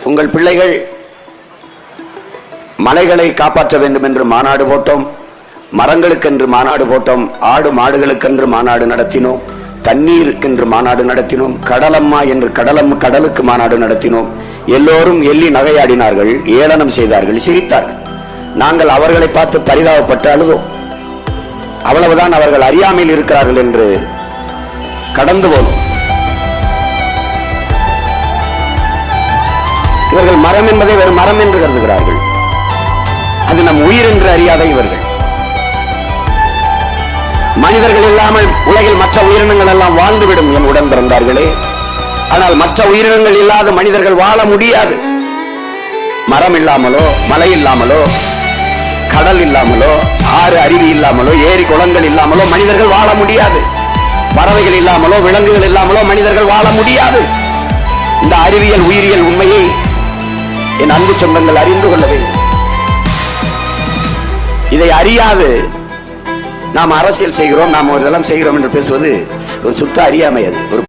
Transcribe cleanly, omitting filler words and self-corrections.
உங்கள் பிள்ளைகள் மலைகளை காப்பாற்ற வேண்டும் என்று மாநாடு போட்டோம், மரங்களுக்கென்று மாநாடு போட்டோம், ஆடு மாடுகளுக்கென்று மாநாடு நடத்தினோம், தண்ணீருக்கென்று மாநாடு நடத்தினோம், கடலம்மா என்று கடலுக்கு மாநாடு நடத்தினோம். எல்லோரும் எள்ளி நகையாடினார்கள், ஏளனம் செய்தார்கள், சிரித்தார்கள். நாங்கள் அவர்களை பார்த்து பரிதாபப்பட்டு அழுதோம். அவ்வளவுதான், அவர்கள் அறியாமையில் இருக்கிறார்கள் என்று கடந்து போனோம். இவர்கள் மரம் என்பதை வெறும் மரம் என்று கருதுகிறார்கள். அது நம் உயிர் என்று அறியாத இவர்கள். மனிதர்கள் இல்லாமல் உலகில் மற்ற உயிரினங்கள் எல்லாம் வாழ்ந்துவிடும் என் உடன் பிறந்தார்களே. ஆனால் மற்ற உயிரினங்கள் இல்லாத மனிதர்கள் வாழ முடியாது. மரம் இல்லாமலோ, மலை இல்லாமலோ, கடல் இல்லாமலோ, ஆறு அருவி இல்லாமலோ, ஏரி குளங்கள் இல்லாமலோ மனிதர்கள் வாழ முடியாது. பறவைகள் இல்லாமலோ, விலங்குகள் இல்லாமலோ மனிதர்கள் வாழ முடியாது. இந்த அறிவியல் உயிரியல் உண்மையை என் அன்பு சொந்தங்கள் அறிந்து கொள்ள வேண்டும். இதை அறியாது நாம் அரசியல் செய்கிறோம், நாம் ஒரு இதெல்லாம் செய்கிறோம் என்று பேசுவது ஒரு சுத்த அறியாமை. அது ஒரு